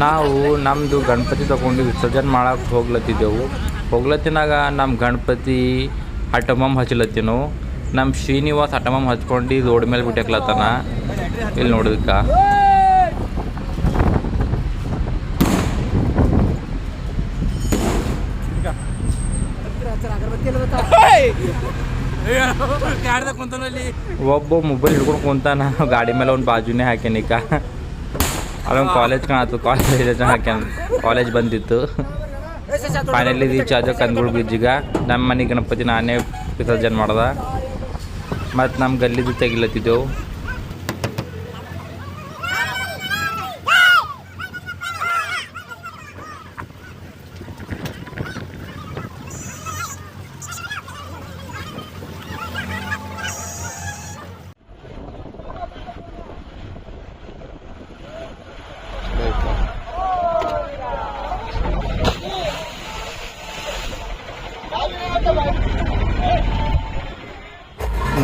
ನಾವು ನಮ್ಮದು ಗಣಪತಿ ತಗೊಂಡು ವಿಸರ್ಜನೆ ಮಾಡಕ್ಕೆ ಹೋಗ್ಲತ್ತಿನಾಗ ನಮ್ಮ ಗಣಪತಿ ಹಠಮಮ್ ಹಚ್ಚಲತ್ತಿನು. ನಮ್ಮ ಶ್ರೀನಿವಾಸ್ ಹಠಮಮ್ ಹಚ್ಕೊಂಡು ರೋಡ್ ಮೇಲೆ ಬಿಟ್ಟಾಕ್ಲತ್ತಾನ. ಇಲ್ಲಿ ನೋಡೋದಕ್ಕ ಒಬ್ಬ ಮೊಬೈಲ್ ಹಿಡ್ಕೊಂಡು ಕುಂತಾನ. ಗಾಡಿ ಮೇಲೆ ಒಂದು ಬಾಜುನೇ ಹಾಕ್ಯಾನಿಕ. ಅಲ್ಲೊಂದು ಕಾಲೇಜ್ ಕಾಣತ್ತು. ಕಾಲೇಜ್ ಹಾಕ್ಯಾನ. ಕಾಲೇಜ್ ಬಂದಿತ್ತು. ಫೈನಲಿ ರೀಚ್ ಆದ ಕಂದಗೂಳು ಬ್ರಿಡ್ಜಿಗ. ನಮ್ಮ ಮನೆ ಗಣಪತಿ ನಾನೇ ವಿಸರ್ಜನೆ ಮಾಡ್ದೆ. ಮತ್ತು ನಮ್ಮ ಗಲ್ಲಿದು ತೆಗಿಲತ್ತಿದ್ದೆವು.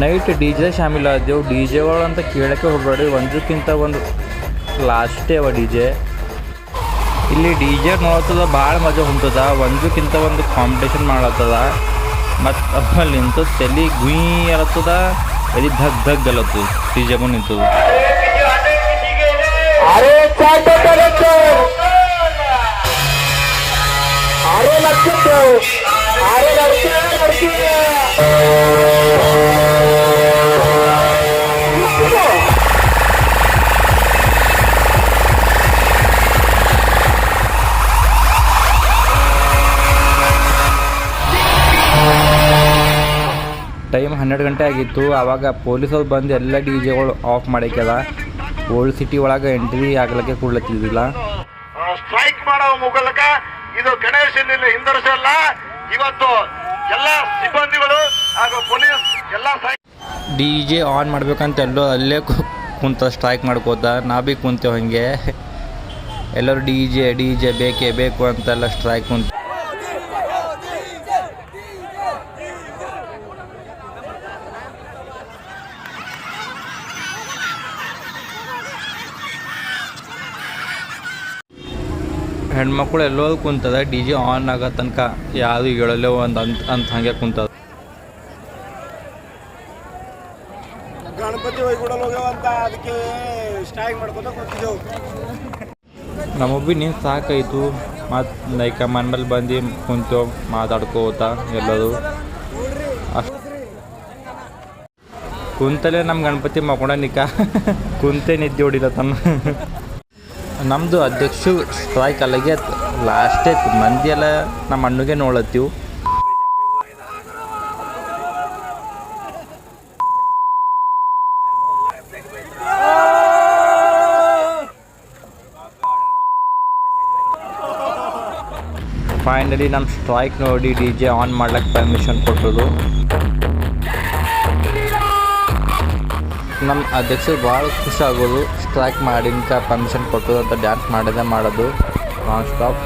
ನೈಟ್ ಡಿ ಜೆ ಶಾಮಿಲ್ ಆದೆವು. ಡಿ ಜೆಗಳು ಅಂತ ಕೇಳೋಕ್ಕೆ ಹೋಗಬೇಡಿ, ಒಂದಕ್ಕಿಂತ ಒಂದು ಲಾಸ್ಟೇ ಅವ ಡಿ ಜೆ. ಇಲ್ಲಿ ಡಿ ಜೆ ನೋಡ್ತದ ಭಾಳ ಮಜಾ ಹೊಂತದ. ಒಂದಕ್ಕಿಂತ ಒಂದು ಕಾಂಪಿಟೇಷನ್ ಮಾಡತ್ತದ. ಮತ್ತು ಅಲ್ಲಿ ನಿಂತು ತಲೆ ಗುಯ್ ಅಲತ್ತದ, ಎಲ್ಲಿ ಧಗ್ ಧಗ್ ಅಲತ್ತದ. ಡಿ ಜೆ ಬಂದು ನಿಂತದ. ಟೈಮ್ 12 ಗಂಟೆ ಆಗಿತ್ತು. ಆವಾಗ ಪೊಲೀಸವ್ರು ಬಂದು ಎಲ್ಲ ಡಿ ಜೆಗಳು ಆಫ್ ಮಾಡ್ಯಾಕ್ಯದ. ಓಲ್ಡ್ ಸಿಟಿ ಒಳಗೆ ಎಂಟ್ರಿ ಆಗ್ಲಿಕ್ಕೆ ಕೊಡ್ಲತ್ತಿದ್ದಿಲ್ಲ. ಸ್ಟ್ರೈಕ್ ಮಾಡೋ ಮೂಲಕ ಇದು ಗಣೇಶನ ಹಿಂದರಿಸಲ್ಲ. ಇವತ್ತು ಎಲ್ಲ ಸಿಬ್ಬಂದಿಗಳು ಹಾಗೂ ಪೊಲೀಸ್ ಎಲ್ಲ ಡಿ ಜೆ ಆನ್ ಮಾಡ್ಬೇಕಂತ ಎಲ್ಲೋ ಅಲ್ಲೇ ಕುಂತ ಸ್ಟ್ರೈಕ್ ಮಾಡ್ಕೋತ. ನಾ ಭೀ ಕುಂತೇವೆ ಹಾಗೆ. ಎಲ್ಲರೂ ಡಿ ಜೆ ಬೇಕೇ ಬೇಕು ಅಂತೆಲ್ಲ ಸ್ಟ್ರೈಕ್ ಕುಂತ. ಹೆಣ್ಮಕ್ಳು ಎಲ್ಲೋ ಕುಂತದ. ಡಿ ಜೆ ಆನ್ ಆಗೋ ತನಕ ಯಾವುದು ಹೇಳಲ್ಲೋ ಅಂತ ಹಂಗೆ ಕುಂತದ. ಗಣಪತಿ ಹೋಗ್ಬಿಡಲು ಹೋಗ್ಯಾವಂತ ಅದಕ್ಕೆ ಸ್ಟ್ರೈಕ್ ಮಾಡ್ಕೊತ ಕೂತಿದ್ದೆವು. ನಮ್ಮೊಬ್ಬಿ ನೀನು ಸಾಕಾಯಿತು. ಮತ್ತು ಲೈಕ್ ಮನೇಲಿ ಬಂದು ಕುಂತೇವು ಮಾತಾಡ್ಕೋತ ಎಲ್ಲದು. ಅಷ್ಟು ಕುಂತಲೇ ನಮ್ಮ ಗಣಪತಿ ಮಕ್ಕೊಂಡ ನಿಕ್ಕ ಕುಂತೆ ನಿದ್ದೆ ಹೊಡಿಲತ್ತನ. ನಮ್ಮದು ಅಧ್ಯಕ್ಷ ಸ್ಟ್ರೈಕ್ ಅಲ್ಲಿಗೆ ಲಾಸ್ಟೇ ಮಂದಿ ಎಲ್ಲ ನಮ್ಮ ಅಣ್ಣಗೆ ನೋಡತ್ತೀವಿ. ಫೈನಲಿ ನಮ್ಮ ಸ್ಟ್ರೈಕ್ ನೋಡಿ ಡಿ ಜೆ ಆನ್ ಮಾಡ್ಲಿಕ್ಕೆ ಪರ್ಮಿಷನ್ ಕೊಟ್ಟರು. ನಮ್ಮ ಅಧ್ಯಕ್ಷರು ಭಾಳ ಖುಷಿ ಆಗೋದು. ಸ್ಟ್ರೈಕ್ ಮಾಡಿನ್ಕ ಪರ್ಮಿಷನ್ ಕೊಟ್ಟರು ಅಂತ ಡ್ಯಾನ್ಸ್ ಮಾಡೋದು ನಾನ್ ಸ್ಟಾಪ್.